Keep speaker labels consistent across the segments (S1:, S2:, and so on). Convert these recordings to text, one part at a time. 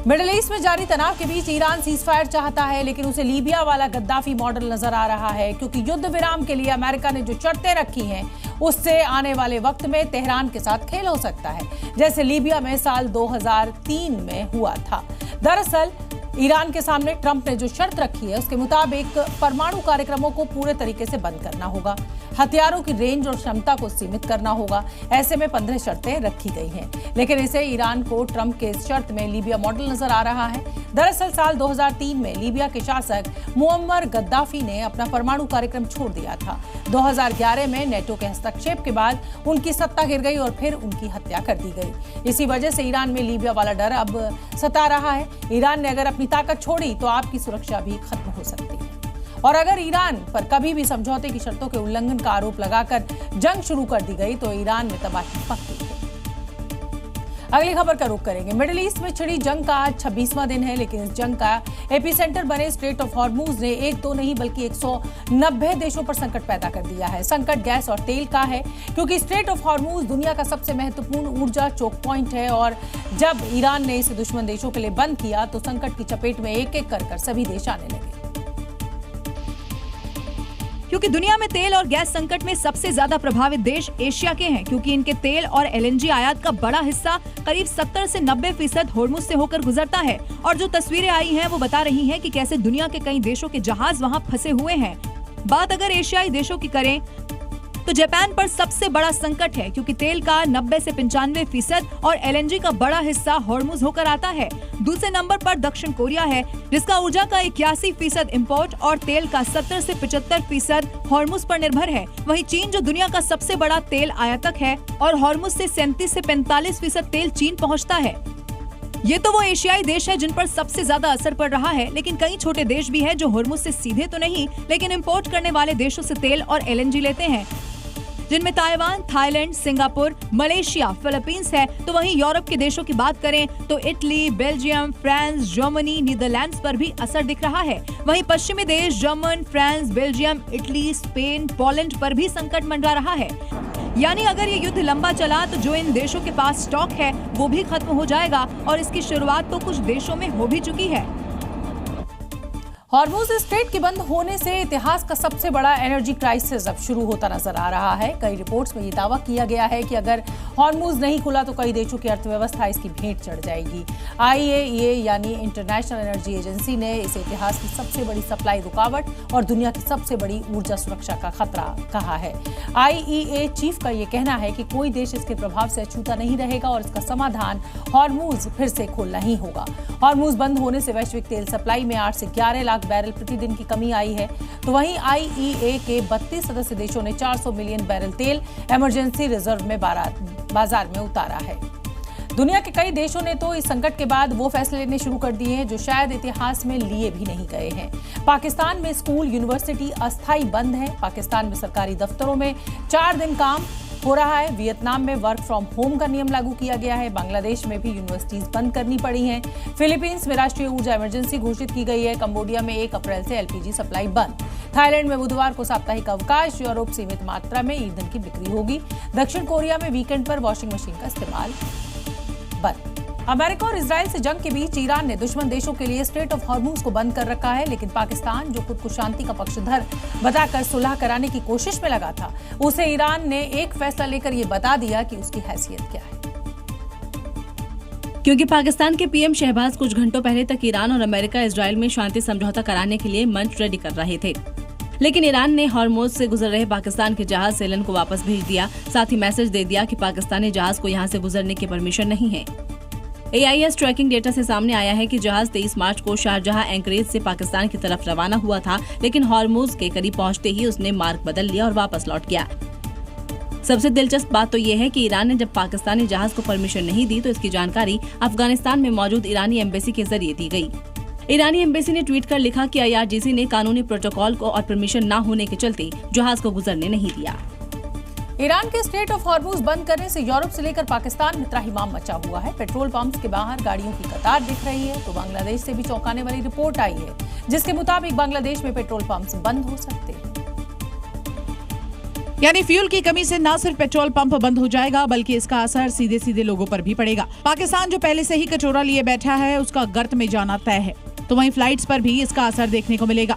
S1: Middle east में जारी तनाव के बीच ईरान सीजफायर चाहता है, लेकिन उसे लीबिया वाला गद्दाफी मॉडल नजर आ रहा है, क्योंकि युद्ध विराम के लिए अमेरिका ने जो शर्तें रखी हैं उससे आने वाले वक्त में तेहरान के साथ खेल हो सकता है, जैसे लीबिया में साल 2003 में हुआ था। दरअसल ईरान के सामने ट्रंप ने जो शर्त रखी है उसके मुताबिक परमाणु कार्यक्रमों को पूरे तरीके से बंद करना होगा, हथियारों की रेंज और क्षमता को सीमित करना होगा। ऐसे में 15 शर्तें रखी गई हैं, लेकिन इसे ईरान को ट्रंप के इस शर्त में लीबिया मॉडल नजर आ रहा है। दरअसल साल 2003 में लीबिया के शासक मुअम्मर गद्दाफी ने अपना परमाणु कार्यक्रम छोड़ दिया था। 2011 में नेटो के हस्तक्षेप के बाद उनकी सत्ता गिर गई और फिर उनकी हत्या कर दी गई। इसी वजह से ईरान में लीबिया वाला डर अब सता रहा है। ईरान ने अगर अपनी ताकत छोड़ी तो आपकी सुरक्षा भी खत्म हो सकती है, और अगर ईरान पर कभी भी समझौते की शर्तों के उल्लंघन का आरोप लगाकर जंग शुरू कर दी गई तो ईरान में तबाही पक्की है। अगली खबर का रुख करेंगे। मिडिल ईस्ट में छिड़ी जंग का आज 26वां दिन है, लेकिन इस जंग का एपिसेंटर बने स्ट्रेट ऑफ हॉर्मुज ने एक दो नहीं बल्कि 190 देशों पर संकट पैदा कर दिया है। संकट गैस और तेल का है, क्योंकि स्ट्रेट ऑफ हॉर्मुज दुनिया का सबसे महत्वपूर्ण ऊर्जा चोक पॉइंट है, और जब ईरान ने इसे दुश्मन देशों के लिए बंद किया तो संकट की चपेट में एक एक कर सभी देश आने लगे।
S2: क्योंकि दुनिया में तेल और गैस संकट में सबसे ज्यादा प्रभावित देश एशिया के हैं, क्योंकि इनके तेल और एलएनजी आयात का बड़ा हिस्सा करीब 70 से 90% होर्मुज से होकर गुजरता है। और जो तस्वीरें आई हैं वो बता रही हैं कि कैसे दुनिया के कई देशों के जहाज वहां फंसे हुए हैं। बात अगर एशियाई देशों की करें तो जापान पर सबसे बड़ा संकट है, क्योंकि तेल का 90 से 95% और एलएनजी का बड़ा हिस्सा होर्मुज होकर आता है। दूसरे नंबर पर दक्षिण कोरिया है, जिसका ऊर्जा का 81% इंपोर्ट और तेल का 70 से 75% होर्मुज पर निर्भर है। वहीं चीन जो दुनिया का सबसे बड़ा तेल आयातक है और होर्मुज से 37 से 45% तेल चीन पहुँचता है। ये तो वो एशियाई देश है जिन पर सबसे ज्यादा असर पड़ रहा है, लेकिन कई छोटे देश भी हैं जो होर्मुज से सीधे तो नहीं लेकिन इंपोर्ट करने वाले देशों से तेल और एलएनजी लेते हैं, जिनमें Taiwan, Thailand, Singapore, Malaysia, Philippines है। तो वहीं यूरोप के देशों की बात करें तो Italy, Belgium, France, Germany, Netherlands पर भी असर दिख रहा है। वहीं पश्चिमी देश German, France, Belgium, Italy, Spain, Poland पर भी संकट मंडरा रहा है। यानी अगर ये युद्ध लंबा चला तो जो इन देशों के पास स्टॉक है वो भी खत्म हो जाएगा, और इसकी शुरुआत तो कुछ देशों में हो भी चुकी है।
S1: हॉर्मुज स्ट्रेट के बंद होने से इतिहास का सबसे बड़ा एनर्जी क्राइसिस अब शुरू होता नजर आ रहा है। कई रिपोर्ट्स में ये दावा किया गया है कि अगर हॉर्मुज नहीं खुला तो कई देशों की अर्थव्यवस्था इसकी भेंट चढ़ जाएगी। आईईए यानी इंटरनेशनल एनर्जी एजेंसी ने इसे इतिहास की सबसे बड़ी सप्लाई रुकावट और दुनिया की सबसे बड़ी ऊर्जा सुरक्षा का खतरा कहा है। आईईए चीफ का ये कहना है कि कोई देश इसके प्रभाव से अछूता नहीं रहेगा और इसका समाधान हॉर्मुज फिर से खोलना ही होगा। हॉर्मुज बंद होने से वैश्विक तेल सप्लाई में 8 से 11 लाख बैरल प्रतिदिन की कमी आई है। तो वहीं आईईए के 32 सदस्य देशों ने 400 मिलियन बैरल तेल इमरजेंसी रिजर्व में बाजार में उतारा है। दुनिया के कई देशों ने तो इस संकट के बाद वो फैसले लेने शुरू कर दिए हैं जो शायद इतिहास में लिए भी नहीं गए हैं। पाकिस्तान में स्कूल, यूनिवर्सिटी अस्थायी बंद है। पाकिस्तान में सरकारी दफ्तरों में 4 दिन काम हो रहा है। वियतनाम में वर्क फ्रॉम होम का नियम लागू किया गया है। बांग्लादेश में भी यूनिवर्सिटीज बंद करनी पड़ी हैं। फिलीपींस में राष्ट्रीय ऊर्जा इमरजेंसी घोषित की गई है। कंबोडिया में 1 अप्रैल से एलपीजी सप्लाई बंद। थाईलैंड में बुधवार को साप्ताहिक अवकाश। यूरोप सीमित मात्रा में ईंधन की बिक्री होगी। दक्षिण कोरिया में वीकेंड पर वॉशिंग मशीन का इस्तेमाल बंद। अमेरिका और इजराइल से जंग के बीच ईरान ने दुश्मन देशों के लिए स्ट्रेट ऑफ हॉर्मुज को बंद कर रखा है, लेकिन पाकिस्तान जो खुद को शांति का पक्षधर बताकर सुलह कराने की कोशिश में लगा था, उसे ईरान ने एक फैसला लेकर ये बता दिया कि उसकी हैसियत क्या है।
S3: क्योंकि पाकिस्तान के पीएम शहबाज कुछ घंटों पहले तक ईरान और अमेरिका इजराइल में शांति समझौता कराने के लिए मंच रेडी कर रहे थे, लेकिन ईरान ने हॉर्मुज से गुजर रहे पाकिस्तान के जहाज सेलन को वापस भेज दिया। साथ ही मैसेज दे दिया कि पाकिस्तानी जहाज को यहां से गुजरने की परमिशन नहीं है। AIS ट्रैकिंग डेटा से सामने आया है कि जहाज 23 मार्च को शारजाह एंकरेज से पाकिस्तान की तरफ रवाना हुआ था, लेकिन हॉर्मुज के करीब पहुंचते ही उसने मार्ग बदल लिया और वापस लौट गया। सबसे दिलचस्प बात तो ये है कि ईरान ने जब पाकिस्तानी जहाज को परमिशन नहीं दी तो इसकी जानकारी अफगानिस्तान में मौजूद ईरानी एम्बेसी के जरिए दी गई। ईरानी एम्बेसी ने ट्वीट कर लिखा कि IRGC ने कानूनी प्रोटोकॉल को और परमिशन न होने के चलते जहाज को गुजरने नहीं दिया।
S1: ईरान के स्ट्रेट ऑफ हॉर्मुज बंद करने से यूरोप से लेकर पाकिस्तान में त्राहिमाम मचा हुआ है। पेट्रोल पंप्स के बाहर गाड़ियों की कतार दिख रही है। तो बांग्लादेश से भी चौंकाने वाली रिपोर्ट आई है, जिसके मुताबिक बांग्लादेश में पेट्रोल पंप्स बंद हो सकते हैं।
S4: यानी फ्यूल की कमी से न सिर्फ पेट्रोल पंप बंद हो जाएगा बल्कि इसका असर सीधे सीधे लोगों पर भी पड़ेगा। पाकिस्तान जो पहले से ही कटोरा लिए बैठा है उसका गर्त में जाना तय है, तो वहीं फ्लाइट्स पर भी इसका असर देखने को मिलेगा।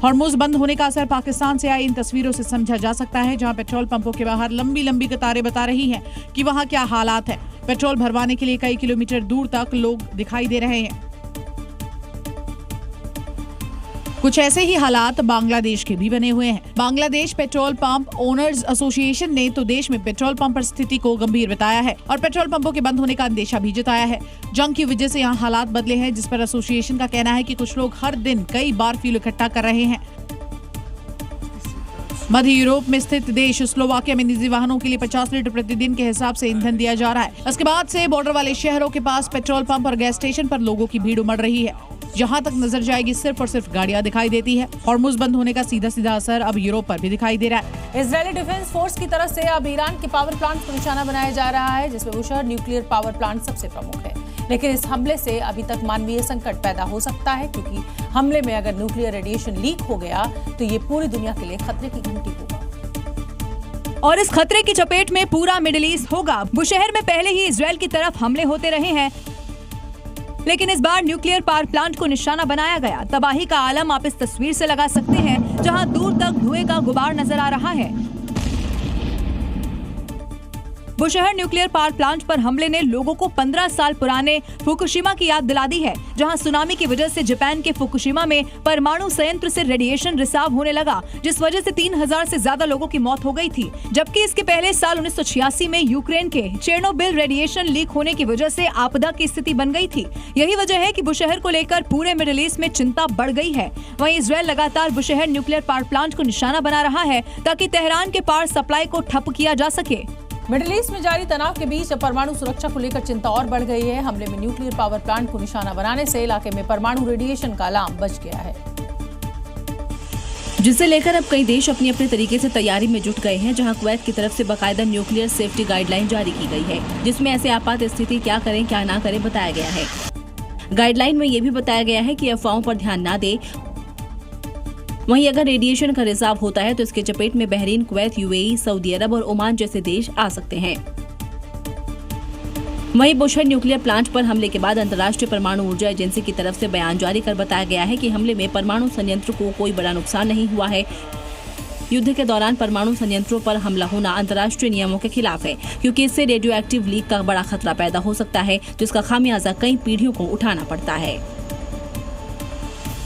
S4: हॉर्मुज बंद होने का असर पाकिस्तान से आई इन तस्वीरों से समझा जा सकता है, जहां पेट्रोल पंपों के बाहर लंबी लंबी कतारें बता रही हैं कि वहां क्या हालात है। पेट्रोल भरवाने के लिए कई किलोमीटर दूर तक लोग दिखाई दे रहे हैं। कुछ ऐसे ही हालात बांग्लादेश के भी बने हुए हैं। Bangladesh petrol pump owners association ने तो देश में पेट्रोल पंप पर स्थिति को गंभीर बताया है और पेट्रोल पंपों के बंद होने का अंदेशा भी जताया है। जंग की वजह से यहाँ हालात बदले हैं, जिस पर एसोसिएशन का कहना है कि कुछ लोग हर दिन कई बार फ्यूल इकट्ठा कर रहे हैं। मध्य यूरोप में स्थित देश स्लोवाकिया में निजी वाहनों के लिए 50 लीटर प्रतिदिन के हिसाब से ईंधन दिया जा रहा है। उसके बाद से बॉर्डर वाले शहरों के पास पेट्रोल पंप और गैस स्टेशन पर लोगों की भीड़ उमड़ रही है। जहां तक नजर जाएगी सिर्फ और सिर्फ गाड़ियां दिखाई देती है। हॉर्मुज बंद होने का सीधा सीधा असर अब यूरोप पर भी दिखाई दे रहा है।
S1: इजरायली डिफेंस फोर्स की तरफ से अब ईरान के पावर प्लांट को निशाना बनाया जा रहा है, जिसमें बुशहर न्यूक्लियर पावर प्लांट सबसे प्रमुख है। लेकिन इस हमले से अभी तक मानवीय संकट पैदा हो सकता है, क्योंकि हमले में अगर न्यूक्लियर रेडिएशन लीक हो गया तो ये पूरी दुनिया के लिए खतरे की घंटी होगा
S2: और इस खतरे की चपेट में पूरा मिडिल ईस्ट होगा। बुशहर में पहले ही इजरायल की तरफ हमले होते रहे हैं, लेकिन इस बार न्यूक्लियर पावर प्लांट को निशाना बनाया गया। तबाही का आलम आप इस तस्वीर से लगा सकते हैं, जहां दूर तक धुएं का गुबार नजर आ रहा है। बुशहर न्यूक्लियर पावर प्लांट पर हमले ने लोगों को 15 साल पुराने फुकुशिमा की याद दिला दी है, जहां सुनामी की वजह से जापान के फुकुशिमा में परमाणु संयंत्र से रेडिएशन रिसाव होने लगा, जिस वजह से 3000 से ज्यादा लोगों की मौत हो गई थी। जबकि इसके पहले साल 1986 में यूक्रेन के चेर्नोबिल रेडिएशन लीक होने की वजह से आपदा की स्थिति बन गई थी। यही वजह है कि बुशहर को लेकर पूरे मिडिल ईस्ट में चिंता बढ़ गई है। वहीं इजरायल लगातार बुशहर न्यूक्लियर पावर प्लांट को निशाना बना रहा है, ताकि तेहरान के पावर सप्लाई को ठप किया जा सके।
S1: मिडिल ईस्ट में जारी तनाव के बीच अब परमाणु सुरक्षा को लेकर चिंता और बढ़ गई है। हमले में न्यूक्लियर पावर प्लांट को निशाना बनाने से इलाके में परमाणु रेडिएशन का अलार्म बज गया है,
S3: जिसे लेकर अब कई देश अपनी अपने तरीके से तैयारी में जुट गए हैं। जहां कुवैत की तरफ से बाकायदा न्यूक्लियर सेफ्टी गाइडलाइन जारी की गई है, जिसमें ऐसे आपात स्थिति क्या करें क्या ना करें बताया गया है। गाइडलाइन में ये भी बताया गया है कि अफवाहों पर ध्यान न दे। वहीं अगर रेडिएशन का रिसाव होता है तो इसके चपेट में बहरीन, कुवैत, यूएई, सऊदी अरब और ओमान जैसे देश आ सकते हैं। वहीं बुशहर न्यूक्लियर प्लांट पर हमले के बाद अंतर्राष्ट्रीय परमाणु ऊर्जा एजेंसी की तरफ से बयान जारी कर बताया गया है कि हमले में परमाणु संयंत्र को कोई बड़ा नुकसान नहीं हुआ है। युद्ध के दौरान परमाणु संयंत्रों पर हमला होना अंतर्राष्ट्रीय नियमों के खिलाफ है, क्योंकि इससे रेडियो एक्टिव लीक का बड़ा खतरा पैदा हो सकता है, जिसका खामियाजा कई पीढ़ियों को उठाना पड़ता है।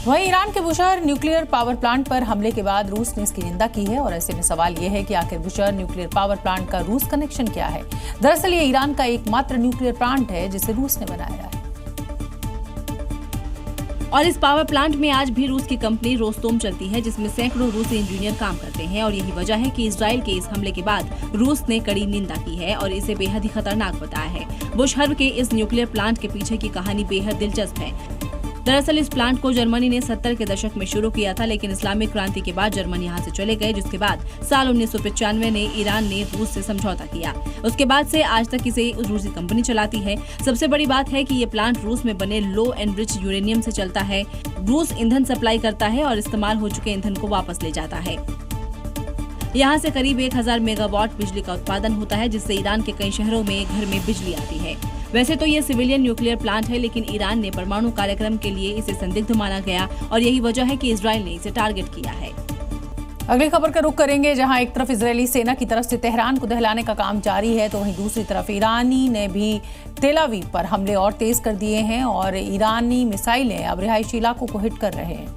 S1: वहीं ईरान के बुशहर न्यूक्लियर पावर प्लांट पर हमले के बाद रूस ने इसकी निंदा की है और ऐसे में सवाल ये है कि आखिर बुशहर न्यूक्लियर पावर प्लांट का रूस कनेक्शन क्या है। दरअसल ये ईरान का एकमात्र न्यूक्लियर प्लांट है जिसे रूस ने बनाया है
S3: और इस पावर प्लांट में आज भी रूस की कंपनी रोस्टोम चलती है, जिसमें सैकड़ों रूसी इंजीनियर काम करते हैं। और यही वजह है कि इजरायल के इस हमले के बाद रूस ने कड़ी निंदा की है और इसे बेहद ही खतरनाक बताया है। बुशहर के इस न्यूक्लियर प्लांट के पीछे की कहानी बेहद दिलचस्प है। दरअसल इस प्लांट को जर्मनी ने 70 के दशक में शुरू किया था, लेकिन इस्लामिक क्रांति के बाद जर्मन यहाँ से चले गए, जिसके बाद साल 1995 में ईरान ने रूस से समझौता किया। उसके बाद से आज तक इसे रूसी कंपनी चलाती है। सबसे बड़ी बात है कि ये प्लांट रूस में बने लो एनरिच्ड यूरेनियम से चलता है। रूस ईंधन सप्लाई करता है और इस्तेमाल हो चुके ईंधन को वापस ले जाता है। यहाँ से करीब 1000 मेगावाट बिजली का उत्पादन होता है, जिससे ईरान के कई शहरों में घर में बिजली आती है। वैसे तो ये सिविलियन न्यूक्लियर प्लांट है, लेकिन ईरान ने परमाणु कार्यक्रम के लिए इसे संदिग्ध माना गया और यही वजह है कि इजरायल ने इसे टारगेट किया है।
S1: अगली खबर का रुख करेंगे, जहां एक तरफ इजरायली सेना की तरफ से तेहरान को दहलाने का काम जारी है, तो वहीं दूसरी तरफ ईरानी ने भी तेल अवीव पर हमले और तेज कर दिए हैं और ईरानी मिसाइलें अब रिहायशी इलाकों को हिट कर रहे हैं,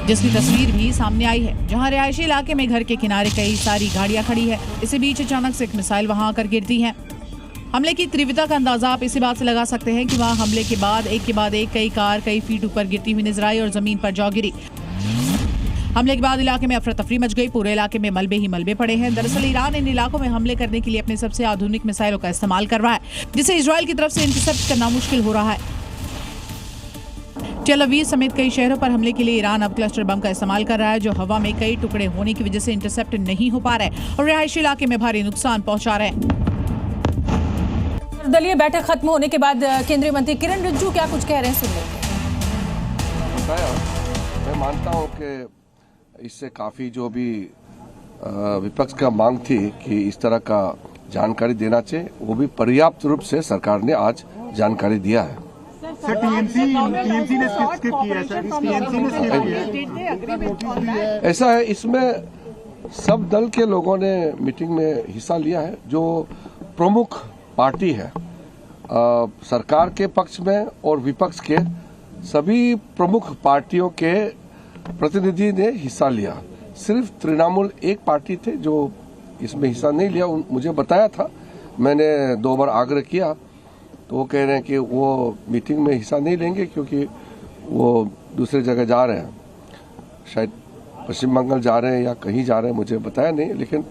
S4: जिसकी तस्वीर भी सामने आई है, जहां रिहायशी इलाके में घर के किनारे कई सारी गाड़ियां खड़ी है। इसी बीच अचानक से एक मिसाइल वहां आकर गिरती है। हमले की तीव्रता का अंदाजा आप इसी बात से लगा सकते हैं कि वहां हमले के बाद एक कई कार कई फीट ऊपर गिरती हुई नजर आई और जमीन पर जा गिरी। हमले के बाद इलाके में अफरा तफरी मच गई। पूरे इलाके में मलबे ही मलबे पड़े हैं। दरअसल ईरान इन इलाकों में हमले करने के लिए अपने सबसे आधुनिक मिसाइलों का इस्तेमाल कर रहा है, जिसे इजरायल की तरफ से इंटरसेप्ट करना मुश्किल हो रहा है। टेल अवीव समेत कई शहरों पर हमले के लिए ईरान अब क्लस्टर बम का इस्तेमाल कर रहा है, जो हवा में कई टुकड़े होने की वजह से इंटरसेप्ट नहीं हो पा रहे और रिहायशी इलाके में भारी नुकसान पहुंचा रहे हैं।
S1: दलीय बैठक खत्म होने के बाद केंद्रीय मंत्री किरण रिजिजू क्या कुछ कह रहे हैं, सुन लेंगे।
S5: मैं मानता हूं कि इससे काफ़ी जो भी विपक्ष का मांग थी कि इस तरह का जानकारी देना चाहिए, वो भी पर्याप्त रूप से सरकार ने आज जानकारी दिया है।
S6: सर टीएमसी ने स्किप किया है सर, टीएमसी ने स्किप किया है।
S5: ऐसा है, इसमें सब दल के लोगों ने मीटिंग में हिस्सा लिया है। जो प्रमुख पार्टी है सरकार के पक्ष में और विपक्ष के सभी प्रमुख पार्टियों के प्रतिनिधि ने हिस्सा लिया। सिर्फ तृणमूल एक पार्टी थे जो इसमें हिस्सा नहीं लिया। मुझे बताया था, मैंने 2 बार आग्रह किया, तो वो कह रहे हैं कि वो मीटिंग में हिस्सा नहीं लेंगे क्योंकि वो दूसरी जगह जा रहे हैं, शायद पश्चिम बंगाल जा रहे हैं या कहीं जा रहे हैं, मुझे बताया नहीं, लेकिन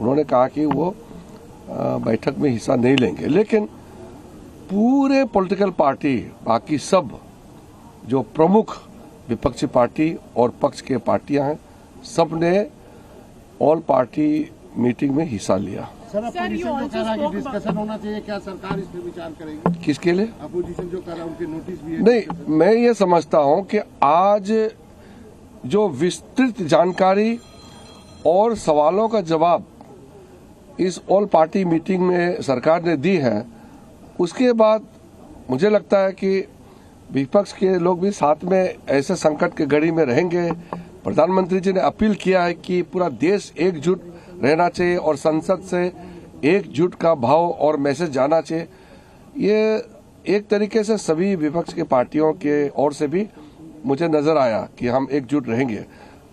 S5: उन्होंने कहा कि वो बैठक में हिस्सा नहीं लेंगे। लेकिन पूरे पॉलिटिकल पार्टी, बाकी सब जो प्रमुख विपक्षी पार्टी और पक्ष के पार्टियां हैं, सब ने ऑल पार्टी मीटिंग में हिस्सा लिया।
S6: सर अपोजिशन जो कह रहा है कि डिस्कशन होना चाहिए, क्या सरकार इस पर विचार करेगी?
S5: किसके लिए?
S6: अपोजिशन जो कह रहा है उनके नोटिस भी है।
S5: नहीं, मैं ये समझता हूं कि आज जो विस्तृत जानकारी और सवालों का जवाब इस ऑल पार्टी मीटिंग में सरकार ने दी है, उसके बाद मुझे लगता है कि विपक्ष के लोग भी साथ में ऐसे संकट के घड़ी में रहेंगे। प्रधानमंत्री जी ने अपील किया है कि पूरा देश एकजुट रहना चाहिए और संसद से एकजुट का भाव और मैसेज जाना चाहिए। ये एक तरीके से सभी विपक्ष के पार्टियों के ओर से भी मुझे नजर आया कि हम एकजुट रहेंगे।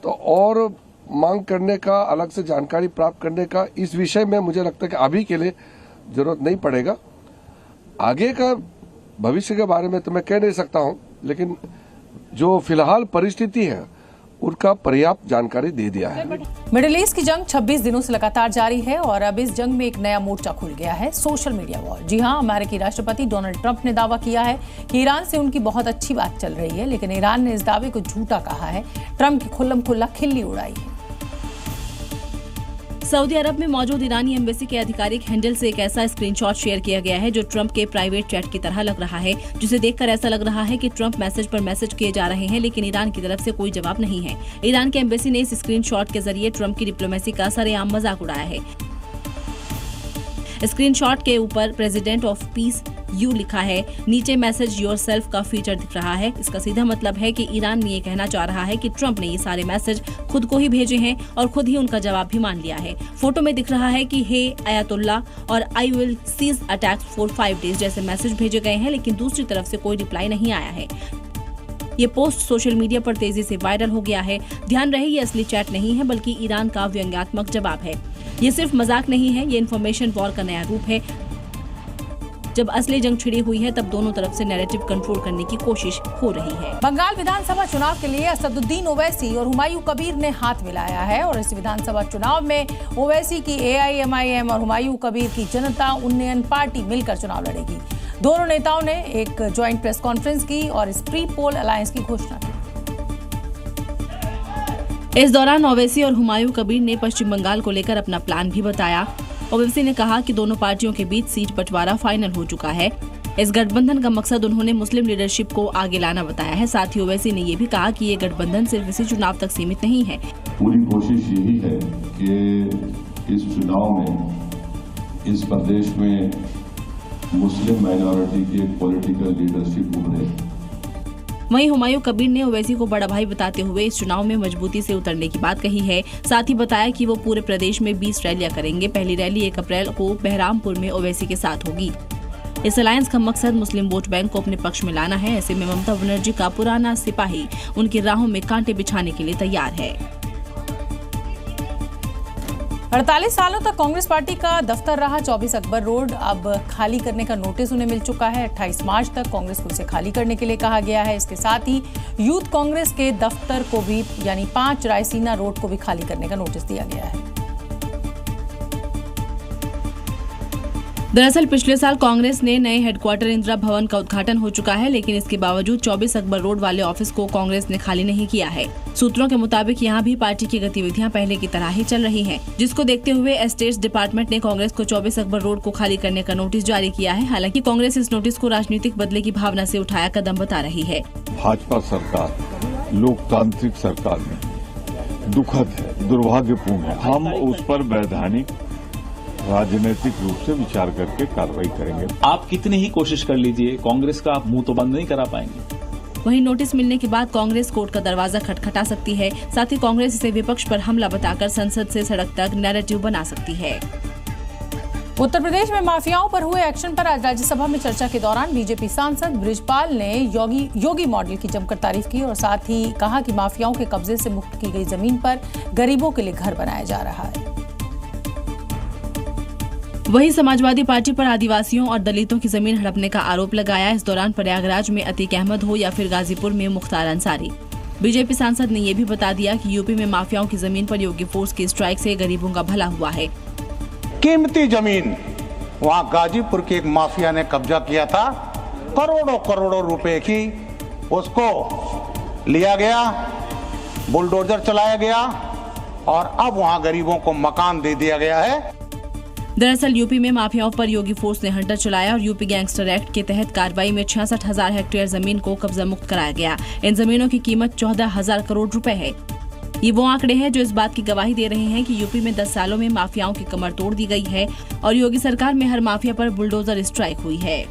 S5: तो और मांग करने का, अलग से जानकारी प्राप्त करने का इस विषय में मुझे लगता है कि अभी के लिए जरूरत नहीं पड़ेगा। आगे का भविष्य के बारे में तो मैं कह नहीं सकता हूं, लेकिन जो फिलहाल परिस्थिति है उनका पर्याप्त जानकारी दे दिया है।
S1: मिडिल ईस्ट की जंग 26 दिनों से लगातार जारी है और अब इस जंग में एक नया मोर्चा खुल गया है, सोशल मीडिया वॉर। जी हां, अमेरिकी राष्ट्रपति डोनाल्ड ट्रंप ने दावा किया है कि ईरान से उनकी बहुत अच्छी बात चल रही है, लेकिन ईरान ने इस दावे को झूठा कहा है। ट्रंप की खुल्लम खुल्ला खिल्ली उड़ाई है।
S3: सऊदी अरब में मौजूद ईरानी एम्बेसी के आधिकारिक हैंडल से एक ऐसा स्क्रीनशॉट शेयर किया गया है जो ट्रंप के प्राइवेट चैट की तरह लग रहा है, जिसे देखकर ऐसा लग रहा है कि ट्रंप मैसेज पर मैसेज किए जा रहे हैं, लेकिन ईरान की तरफ से कोई जवाब नहीं है। ईरान के एम्बेसी ने इस स्क्रीनशॉट के जरिए ट्रंप की डिप्लोमेसी का सरेआम मजाक उड़ाया है। स्क्रीनशॉट के ऊपर प्रेसिडेंट ऑफ पीस यू लिखा है, नीचे मैसेज योरसेल्फ का फीचर दिख रहा है। इसका सीधा मतलब है कि ईरान ये कहना चाह रहा है कि ट्रंप ने ये सारे मैसेज खुद को ही भेजे हैं और खुद ही उनका जवाब भी मान लिया है। फोटो में दिख रहा है कि हे अयातुल्ला और I will cease attacks for 5 days जैसे मैसेज भेजे गए हैं, लेकिन दूसरी तरफ से कोई रिप्लाई नहीं आया है। ये पोस्ट सोशल मीडिया पर तेजी से वायरल हो गया है। ध्यान रहे, ये असली चैट नहीं है बल्कि ईरान का व्यंग्यात्मक जवाब है। ये सिर्फ मजाक नहीं है, ये इन्फॉर्मेशन वॉर का नया रूप है। जब असली जंग छिड़ी हुई है तब दोनों तरफ से नैरेटिव कंट्रोल करने की कोशिश हो रही है।
S1: बंगाल विधानसभा चुनाव के लिए असदुद्दीन ओवैसी और हुमायूं कबीर ने हाथ मिलाया है और इस विधानसभा चुनाव में ओवैसी की AIMIM और हुमायूं कबीर की जनता उन्नयन पार्टी मिलकर चुनाव लड़ेगी। दोनों नेताओं ने एक ज्वाइंट प्रेस कॉन्फ्रेंस की और इस प्री पोल अलायंस की घोषणा की।
S3: इस दौरान ओवैसी और हुमायूं कबीर ने पश्चिम बंगाल को लेकर अपना प्लान भी बताया। ओवैसी ने कहा कि दोनों पार्टियों के बीच सीट बंटवारा फाइनल हो चुका है। इस गठबंधन का मकसद उन्होंने मुस्लिम लीडरशिप को आगे लाना बताया है। साथ ही ओवैसी ने ये भी कहा कि ये गठबंधन सिर्फ इसी चुनाव तक सीमित नहीं है।
S7: पूरी कोशिश यही है कि इस चुनाव में इस प्रदेश में मुस्लिम माइनॉरिटी की एक पॉलिटिकल लीडरशिप उभरे।
S3: वहीं हुमायूं कबीर ने ओवैसी को बड़ा भाई बताते हुए इस चुनाव में मजबूती से उतरने की बात कही है। साथ ही बताया कि वो पूरे प्रदेश में 20 रैलियां करेंगे। पहली रैली 1 अप्रैल को बहरामपुर में ओवैसी के साथ होगी। इस अलायंस का मकसद मुस्लिम वोट बैंक को अपने पक्ष में लाना है। ऐसे में ममता बनर्जी का पुराना सिपाही उनकी राहों में कांटे बिछाने के लिए तैयार है।
S1: 48 सालों तक कांग्रेस पार्टी का दफ्तर रहा 24 अकबर रोड अब खाली करने का नोटिस उन्हें मिल चुका है। 28 मार्च तक कांग्रेस को इसे खाली करने के लिए कहा गया है। इसके साथ ही यूथ कांग्रेस के दफ्तर को भी यानी 5 रायसीना रोड को भी खाली करने का नोटिस दिया गया है।
S3: दरअसल पिछले साल कांग्रेस ने नए हेडक्वार्टर इंदिरा भवन का उद्घाटन हो चुका है, लेकिन इसके बावजूद 24 अकबर रोड वाले ऑफिस को कांग्रेस ने खाली नहीं किया है। सूत्रों के मुताबिक यहां भी पार्टी की गतिविधियां पहले की तरह ही चल रही हैं, जिसको देखते हुए एस्टेट्स डिपार्टमेंट ने कांग्रेस को 24 अकबर रोड को खाली करने का नोटिस जारी किया है। हालांकि कांग्रेस इस नोटिस को राजनीतिक बदले की भावना से उठाया कदम बता रही है।
S8: भाजपा सरकार लोकतांत्रिक सरकार में दुखद है, दुर्भाग्यपूर्ण है। हम उस पर वैधानिक राजनीतिक रूप से विचार करके कार्रवाई करेंगे।
S9: आप कितनी ही कोशिश कर लीजिए, कांग्रेस का आप मुंह तो बंद नहीं करा पाएंगे।
S3: वहीं नोटिस मिलने के बाद कांग्रेस कोर्ट का दरवाजा खटखटा सकती है। साथ ही कांग्रेस इसे विपक्ष पर हमला बताकर संसद से सड़क तक नैरेटिव बना सकती है।
S1: उत्तर प्रदेश में माफियाओं पर हुए एक्शन पर आज राज्यसभा में चर्चा के दौरान बीजेपी सांसद बृजपाल ने योगी मॉडल की जमकर तारीफ की और साथ ही कहा कि माफियाओं के कब्जे से मुक्त की गई जमीन पर गरीबों के लिए घर बनाया जा रहा है।
S3: वहीं समाजवादी पार्टी पर आदिवासियों और दलितों की जमीन हड़पने का आरोप लगाया। इस दौरान प्रयागराज में अतीक अहमद हो या फिर गाजीपुर में मुख्तार अंसारी। बीजेपी सांसद ने ये भी बता दिया कि यूपी में माफियाओं की जमीन पर योगी फोर्स की स्ट्राइक से गरीबों का भला हुआ है।
S10: कीमती जमीन वहां गाजीपुर के एक माफिया ने कब्जा किया था, करोड़ों रुपए की, उसको लिया गया, बुलडोजर चलाया गया और अब वहां गरीबों को मकान दे दिया गया है।
S3: दरअसल यूपी में माफियाओं पर योगी फोर्स ने हंटर चलाया और यूपी गैंगस्टर एक्ट के तहत कार्रवाई में 66,000 हेक्टेयर जमीन को कब्जा मुक्त कराया गया। इन जमीनों की कीमत 14,000 करोड़ रुपए है। ये वो आंकड़े हैं जो इस बात की गवाही दे रहे हैं कि यूपी में 10 सालों में माफियाओं की कमर तोड़ दी गई है और योगी सरकार में हर माफिया पर बुलडोजर स्ट्राइक हुई है।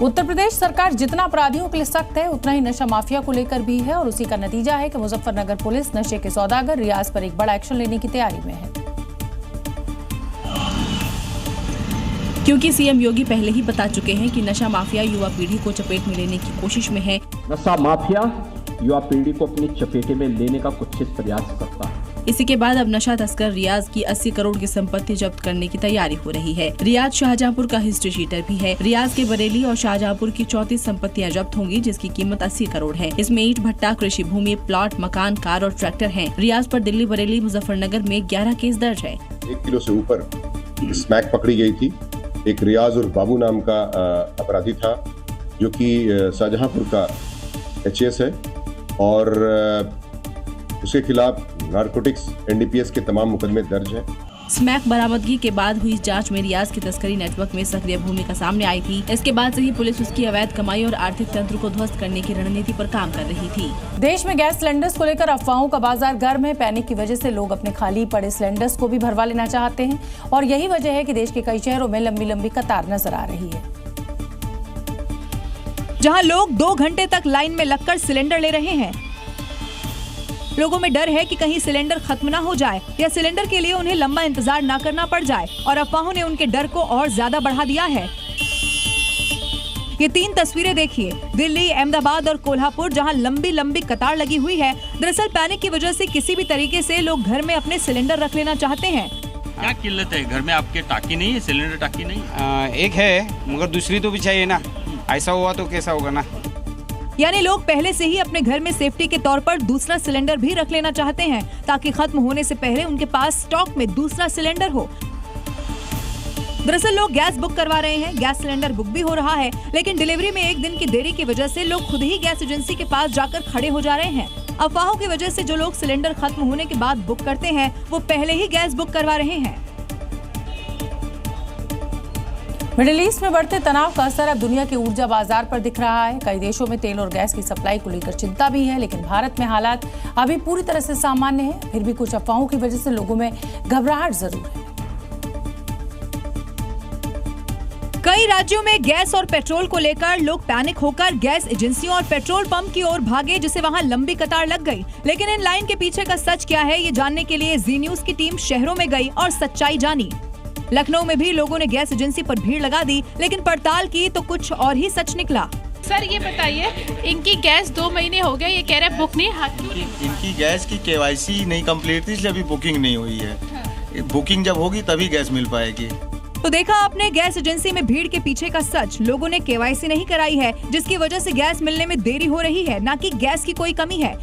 S1: उत्तर प्रदेश सरकार जितना अपराधियों के लिए सख्त है उतना ही नशा माफिया को लेकर भी है और उसी का नतीजा है कि मुजफ्फरनगर पुलिस नशे के सौदागर रियाज पर एक बड़ा एक्शन लेने की तैयारी में है।
S3: क्योंकि सीएम योगी पहले ही बता चुके हैं कि नशा माफिया युवा पीढ़ी को चपेट में लेने की कोशिश में है।
S11: नशा माफिया युवा पीढ़ी को अपनी चपेटे में लेने का कुछ प्रयास करता है।
S3: इसी के बाद अब नशा तस्कर रियाज की 80 करोड़ की संपत्ति जब्त करने की तैयारी हो रही है। रियाज शाहजहांपुर का हिस्ट्री शीटर भी है। रियाज के बरेली और शाहजहांपुर की 34 संपत्तियां जब्त होंगी जिसकी कीमत 80 करोड़ है। इसमें ईंट भट्टा, कृषि भूमि, प्लॉट, मकान, कार और ट्रैक्टर हैं। रियाज पर दिल्ली, बरेली, मुजफ्फरनगर में 11 केस दर्ज है।
S12: 1 किलो से ऊपर स्मैक पकड़ी गई थी। एक रियाज और बाबू नाम का अपराधी था जो कि शाहजहांपुर का एचएस है और उसके खिलाफ नारकोटिक्स एनडीपीएस के तमाम मुकदमे दर्ज हैं।
S3: स्मैक बरामदगी के बाद हुई जांच में रियाज की तस्करी नेटवर्क में सक्रिय भूमिका सामने आई थी। इसके बाद से ही पुलिस उसकी अवैध कमाई और आर्थिक तंत्र को ध्वस्त करने की रणनीति पर काम कर रही थी।
S1: देश में गैस सिलेंडर्स को लेकर अफवाहों का बाजार गर्म है। पैनिक की वजह से लोग अपने खाली पड़े सिलेंडर्स को भी भरवा लेना चाहते हैं और यही वजह है कि देश के कई शहरों में लंबी लंबी कतार नजर आ रही है,
S2: जहां लोग 2 घंटे तक लाइन में लगकर सिलेंडर ले रहे हैं। लोगों में डर है कि कहीं सिलेंडर खत्म ना हो जाए या सिलेंडर के लिए उन्हें लंबा इंतजार ना करना पड़ जाए और अफवाहों ने उनके डर को और ज्यादा बढ़ा दिया है। ये 3 तस्वीरें देखिए, दिल्ली, अहमदाबाद और कोल्हापुर, जहां लंबी लंबी कतार लगी हुई है। दरअसल पैनिक की वजह से किसी भी तरीके से लोग घर में अपने सिलेंडर रख लेना चाहते हैं।
S13: क्या किल्लत है घर में? आपके टाकी नहीं है, सिलेंडर टाकी नहीं?
S14: एक है मगर दूसरी तो भी चाहिए ना। ऐसा हुआ तो कैसा होगा ना।
S2: यानी लोग पहले से ही अपने घर में सेफ्टी के तौर पर दूसरा सिलेंडर भी रख लेना चाहते हैं ताकि खत्म होने से पहले उनके पास स्टॉक में दूसरा सिलेंडर हो। दरअसल लोग गैस बुक करवा रहे हैं, गैस सिलेंडर बुक भी हो रहा है, लेकिन डिलीवरी में 1 दिन की देरी की वजह से लोग खुद ही गैस एजेंसी के पास जाकर खड़े हो जा रहे हैं। अफवाहों की वजह से जो लोग सिलेंडर खत्म होने के बाद बुक करते हैं वो पहले ही गैस बुक करवा रहे हैं।
S1: मिडिल ईस्ट में बढ़ते तनाव का असर अब दुनिया के ऊर्जा बाजार पर दिख रहा है। कई देशों में तेल और गैस की सप्लाई को लेकर चिंता भी है, लेकिन भारत में हालात अभी पूरी तरह से सामान्य है। फिर भी कुछ अफवाहों की वजह से लोगों में घबराहट जरूर है।
S2: कई राज्यों में गैस और पेट्रोल को लेकर लोग पैनिक होकर गैस एजेंसियों और पेट्रोल पंप की ओर भागे, जिससे वहां लंबी कतार लग गई। लेकिन इन लाइन के पीछे का सच क्या है, ये जानने के लिए जी न्यूज की टीम शहरों में गई और सच्चाई जानी। लखनऊ में भी लोगों ने गैस एजेंसी पर भीड़ लगा दी, लेकिन पड़ताल की तो कुछ और ही सच निकला।
S15: सर ये बताइए, इनकी गैस 2 महीने हो गए, ये कह रहे बुक नहीं है।
S16: इनकी गैस की केवाईसी नहीं कंप्लीट थी, इसलिए अभी बुकिंग नहीं हुई है। बुकिंग जब होगी तभी गैस मिल पाएगी।
S2: तो देखा आपने गैस एजेंसी में भीड़ के पीछे का सच। लोगों ने केवाईसी नहीं कराई है, जिसकी वजह से गैस मिलने में देरी हो रही है, न कि गैस की कोई कमी है।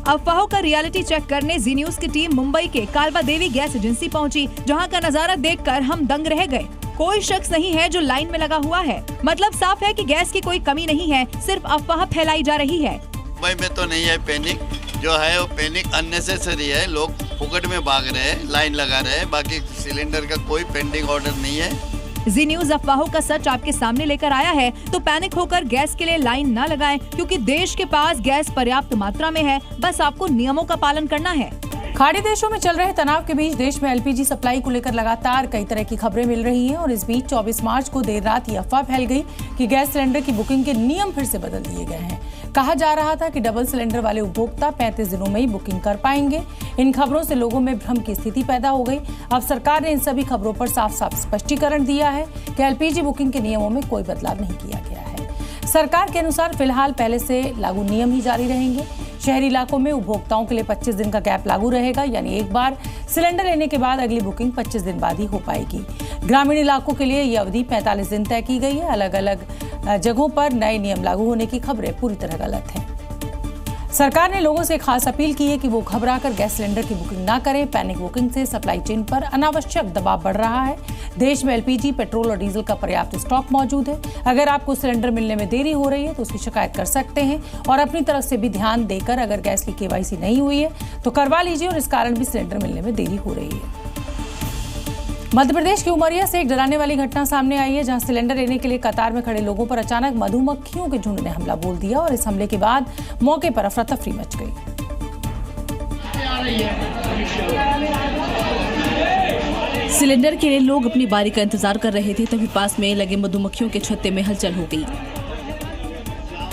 S2: अफवाहों का रियलिटी चेक करने जी न्यूज की टीम मुंबई के कालवा देवी गैस एजेंसी पहुंची, जहां का नजारा देखकर हम दंग रह गए। कोई शख्स नहीं है जो लाइन में लगा हुआ है। मतलब साफ है कि गैस की कोई कमी नहीं है, सिर्फ अफवाह फैलाई जा रही है।
S17: मुंबई में तो नहीं है पैनिक, जो है वो पैनिक अननेसेसरी है। लोग फुकट में भाग रहे हैं, लाइन लगा रहे हैं, बाकी सिलेंडर का कोई पेंडिंग ऑर्डर नहीं है।
S2: जी न्यूज अफवाहों का सच आपके सामने लेकर आया है, तो पैनिक होकर गैस के लिए लाइन न लगाएं, क्योंकि देश के पास गैस पर्याप्त मात्रा में है। बस आपको नियमों का पालन करना है।
S1: खाड़ी देशों में चल रहे तनाव के बीच देश में एलपीजी सप्लाई को लेकर लगातार कई तरह की खबरें मिल रही हैं और इस बीच 24 मार्च को देर रात ये अफवाह फैल गई कि गैस सिलेंडर की बुकिंग के नियम फिर से बदल दिए गए हैं। कहा जा रहा था कि डबल सिलेंडर वाले उपभोक्ता 35 दिनों में ही बुकिंग कर पाएंगे। इन खबरों से लोगों में भ्रम की स्थिति पैदा हो गई। अब सरकार ने इन सभी खबरों पर साफ साफ स्पष्टीकरण दिया है कि एलपीजी बुकिंग के नियमों में कोई बदलाव नहीं किया गया है। सरकार के अनुसार फिलहाल पहले से लागू नियम ही जारी रहेंगे। शहरी इलाकों में उपभोक्ताओं के लिए 25 दिन का गैप लागू रहेगा, यानी एक बार सिलेंडर लेने के बाद अगली बुकिंग 25 दिन बाद ही हो पाएगी। ग्रामीण इलाकों के लिए यह अवधि 45 दिन तय की गई है। अलग अलग जगहों पर नए नियम लागू होने की खबरें पूरी तरह गलत हैं। सरकार ने लोगों से खास अपील की है कि वो घबराकर गैस सिलेंडर की बुकिंग ना करें। पैनिक बुकिंग से सप्लाई चेन पर अनावश्यक दबाव बढ़ रहा है। देश में एलपीजी, पेट्रोल और डीजल का पर्याप्त स्टॉक मौजूद है। अगर आपको सिलेंडर मिलने में देरी हो रही है तो उसकी शिकायत कर सकते हैं और अपनी तरफ से भी ध्यान देकर अगर गैस की केवाईसी नहीं हुई है तो करवा लीजिए और इस कारण भी सिलेंडर मिलने में देरी हो रही है। मध्य प्रदेश के उमरिया से एक डराने वाली घटना सामने आई है, जहां सिलेंडर लेने के लिए कतार में खड़े लोगों पर अचानक मधुमक्खियों के झुंड ने हमला बोल दिया और इस हमले के बाद मौके पर अफरा तफरी मच गई।
S3: सिलेंडर के लिए लोग अपनी बारी का इंतजार कर रहे थे, तभी पास में लगे मधुमक्खियों के छत्ते में हलचल हो गई।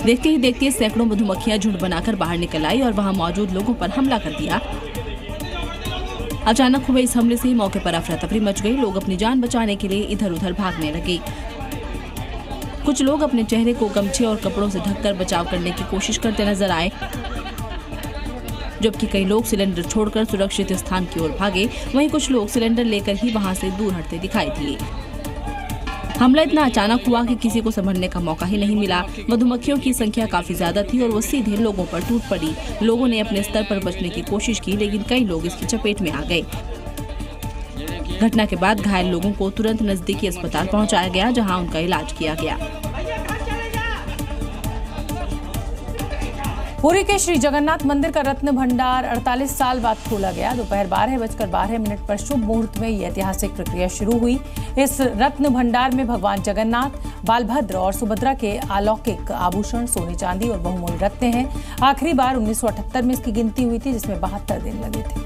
S3: देखते ही देखते सैकड़ों मधुमक्खियां झुंड बनाकर बाहर निकल आई और वहां मौजूद लोगों पर हमला कर दिया। अचानक हुए इस हमले से ही मौके पर अफरा तफरी मच गई। लोग अपनी जान बचाने के लिए इधर उधर भागने लगे। कुछ लोग अपने चेहरे को गमछे और कपड़ों से ढककर बचाव करने की कोशिश करते नजर आए, जबकि कई लोग सिलेंडर छोड़कर सुरक्षित स्थान की ओर भागे। वहीं कुछ लोग सिलेंडर लेकर ही वहां से दूर हटते दिखाई दिए। हमला इतना अचानक हुआ कि किसी को संभलने का मौका ही नहीं मिला। मधुमक्खियों की संख्या काफी ज्यादा थी और वो सीधे लोगों पर टूट पड़ी। लोगों ने अपने स्तर पर बचने की कोशिश की, लेकिन कई लोग इसकी चपेट में आ गए। घटना के बाद घायल लोगों को तुरंत नजदीकी अस्पताल पहुंचाया गया, जहां उनका इलाज किया गया।
S1: पुरी के श्री जगन्नाथ मंदिर का रत्न भंडार 48 साल बाद खोला गया। दोपहर 12:12 पर शुभ मुहूर्त में यह ऐतिहासिक प्रक्रिया शुरू हुई। इस रत्न भंडार में भगवान जगन्नाथ, बालभद्र और सुभद्रा के अलौकिक आभूषण, सोने चांदी और बहुमूल्य रत्न हैं। आखिरी बार 1978 में इसकी गिनती हुई थी, जिसमें 72 दिन लगे थे।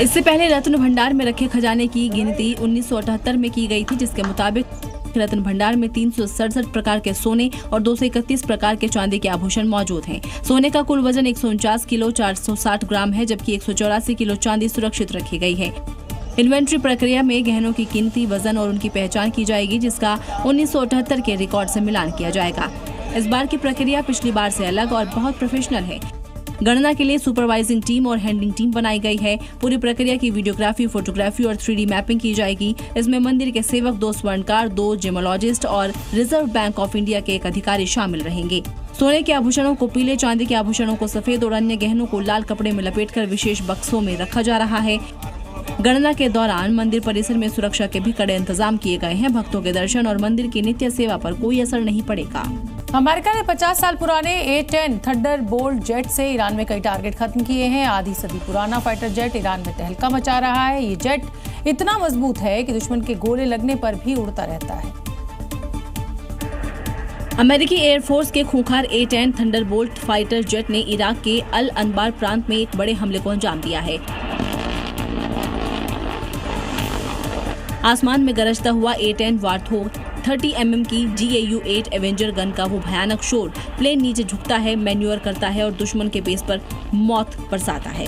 S3: इससे पहले रत्न भंडार में रखे खजाने की गिनती 1978 में की गई थी, जिसके मुताबिक रत्न भंडार में 367 प्रकार के सोने और 231 प्रकार के चांदी के आभूषण मौजूद हैं। सोने का कुल वजन 149 किलो 460 ग्राम है, जबकि 184 किलो चांदी सुरक्षित रखी गई है। इन्वेंट्री प्रक्रिया में गहनों की गिनती, वजन और उनकी पहचान की जाएगी, जिसका 1978 के रिकॉर्ड से मिलान किया जाएगा। इस बार की प्रक्रिया पिछली बार से अलग और बहुत प्रोफेशनल है। गणना के लिए सुपरवाइजिंग टीम और हैंडलिंग टीम बनाई गई है। पूरी प्रक्रिया की वीडियोग्राफी, फोटोग्राफी और 3D मैपिंग की जाएगी। इसमें मंदिर के सेवक, 2 स्वर्णकार, 2 जेमोलॉजिस्ट और रिजर्व बैंक ऑफ इंडिया के एक अधिकारी शामिल रहेंगे। सोने के आभूषणों को पीले, चांदी के आभूषणों को सफेद और अन्य गहनों को लाल कपड़े में लपेटकर विशेष बक्सों में रखा जा रहा है। गणना के दौरान मंदिर परिसर में सुरक्षा के भी कड़े इंतजाम किए गए हैं। भक्तों के दर्शन और मंदिर की नित्य सेवा पर कोई असर नहीं पड़ेगा।
S1: अमेरिका ने 50 साल पुराने A-10 थंडरबोल्ट जेट से ईरान में कई टारगेट खत्म किए हैं। आधी सदी पुराना फाइटर जेट ईरान में तहलका मचा रहा है। ये जेट इतना मजबूत है कि दुश्मन के गोले लगने पर भी उड़ता रहता है।
S3: अमेरिकी एयरफोर्स के खूंखार A-10 थंडरबोल्ट फाइटर जेट ने इराक के अल अनबार प्रांत में एक बड़े हमले को अंजाम दिया है। आसमान में गरजता हुआ A-10 वार्थोग 30 mm की GAU-8 एवेंजर गन का वो भयानक शोर, प्लेन नीचे झुकता है, मैन्यूअर करता है और दुश्मन के बेस पर मौत बरसाता है।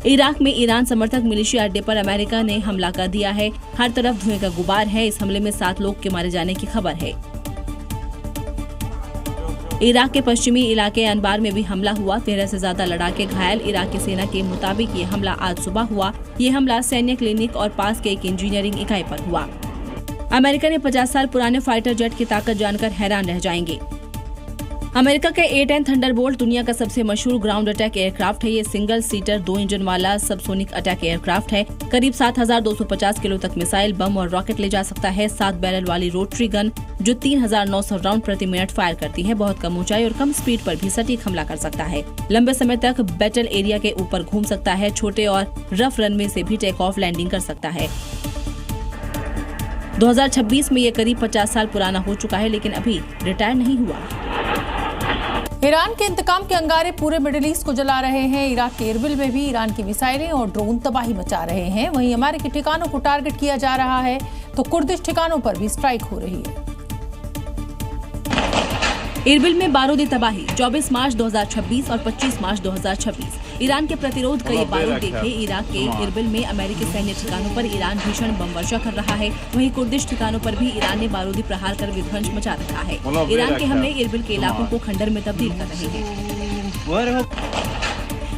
S3: इराक में ईरान समर्थक मिलिशिया अड्डे पर अमेरिका ने हमला कर दिया है। हर तरफ धुएं का गुबार है। इस हमले में 7 लोग के मारे जाने की खबर है। इराक के पश्चिमी इलाके अनबार में भी हमला हुआ। 13 से ज्यादा लड़ाके घायल। इराकी सेना के मुताबिक ये हमला आज सुबह हुआ। ये हमला सैन्य क्लिनिक और पास के एक इंजीनियरिंग इकाई पर हुआ। अमेरिका ने 50 साल पुराने फाइटर जेट की ताकत जानकर हैरान रह जाएंगे। अमेरिका के A-10 थंडरबोल्ट दुनिया का सबसे मशहूर ग्राउंड अटैक एयरक्राफ्ट है। ये सिंगल सीटर 2 इंजन वाला सबसोनिक अटैक एयरक्राफ्ट है। करीब 7250 किलो तक मिसाइल, बम और रॉकेट ले जा सकता है। 7 बैरल वाली रोटरी गन जो 3900 राउंड प्रति मिनट फायर करती है। बहुत कम ऊंचाई और कम स्पीड पर भी सटीक हमला कर सकता है। लंबे समय तक बैटल एरिया के ऊपर घूम सकता है। छोटे और रफ रनवे से भी टेक ऑफ लैंडिंग कर सकता है। 2026 में ये करीब 50 साल पुराना हो चुका है, लेकिन अभी रिटायर नहीं हुआ।
S1: ईरान के इंतकाम के अंगारे पूरे मिडिल ईस्ट को जला रहे हैं। इराक के इरबिल में भी ईरान की मिसाइलें और ड्रोन तबाही मचा रहे हैं। वहीं अमेरिकी ठिकानों को टारगेट किया जा रहा है तो कुर्दिश ठिकानों पर भी स्ट्राइक हो रही है।
S3: इरबिल में बारूदी तबाही 24 मार्च 2026 और 25 मार्च 2026। ईरान के प्रतिरोध का ये बारूद देखे। इराक के इरबिल में अमेरिकी सैन्य ठिकानों पर ईरान भीषण बम वर्षा कर रहा है। वहीं कुर्दिश ठिकानों पर भी ईरान ने बारूदी प्रहार कर विध्वंस मचा रखा है। ईरान के हमले इरबिल के इलाकों को खंडर में तब्दील कर रहे हैं।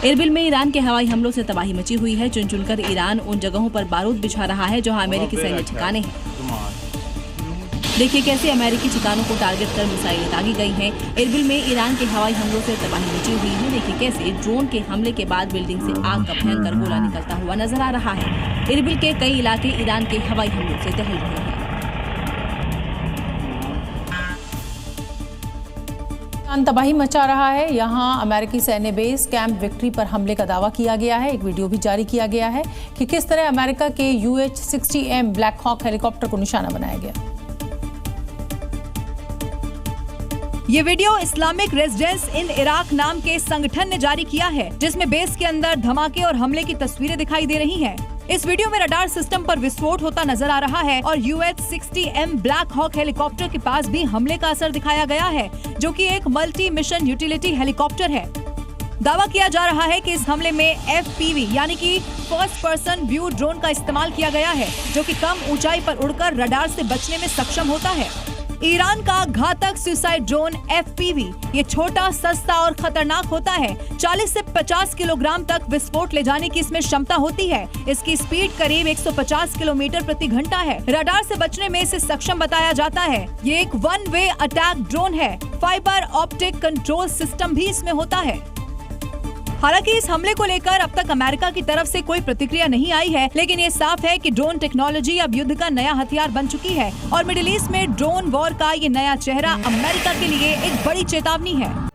S3: इरबिल में ईरान के हवाई हमलों से तबाही मची हुई है। चुन चुनकर ईरान उन जगहों पर बारूद बिछा रहा है जहां अमेरिकी सैन्य ठिकाने हैं। देखिए कैसे अमेरिकी ठिकानों को टारगेट कर मिसाइलें दागी गई हैं। इरबिल में ईरान के हवाई हमलों से तबाही मची हुई है। देखिए कैसे ड्रोन के हमले के बाद बिल्डिंग से आग का भयंकर गोला निकलता हुआ नजर आ रहा है। इरबिल के कई इलाके ईरान के हवाई हमलों से दहल रहे हैं।
S1: तबाही मचा रहा है। यहां अमेरिकी सैन्य बेस कैंप विक्ट्री पर हमले का दावा किया गया है। एक वीडियो भी जारी किया गया है कि किस तरह अमेरिका के UH-60M ब्लैक हॉक हेलीकॉप्टर को निशाना बनाया गया।
S2: ये video Islamic residence in Iraq नाम के संगठन ने जारी किया है, जिसमें बेस के अंदर धमाके और हमले की तस्वीरें दिखाई दे रही हैं। इस वीडियो में रडार सिस्टम पर विस्फोट होता नजर आ रहा है और UH-60M ब्लैक हॉक हेलीकॉप्टर के पास भी हमले का असर दिखाया गया है, जो कि एक मल्टी मिशन यूटिलिटी हेलीकॉप्टर है। दावा किया जा रहा है कि इस हमले में FPV यानी कि फर्स्ट पर्सन व्यू ड्रोन का इस्तेमाल किया गया है, जो कि कम ऊंचाई पर उड़कर रडार से बचने में सक्षम होता है। ईरान का घातक सुसाइड ड्रोन FPV ये छोटा, सस्ता और खतरनाक होता है। 40 से 50 किलोग्राम तक विस्फोट ले जाने की इसमें क्षमता होती है। इसकी स्पीड करीब 150 किलोमीटर प्रति घंटा है। रडार से बचने में इसे सक्षम बताया जाता है। ये एक वन वे अटैक ड्रोन है। फाइबर ऑप्टिक कंट्रोल सिस्टम भी इसमें होता है। हालांकि इस हमले को लेकर अब तक अमेरिका की तरफ से कोई प्रतिक्रिया नहीं आई है, लेकिन ये साफ है कि ड्रोन टेक्नोलॉजी अब युद्ध का नया हथियार बन चुकी है और मिडिल ईस्ट में ड्रोन वॉर का ये नया चेहरा अमेरिका के लिए एक बड़ी चेतावनी है।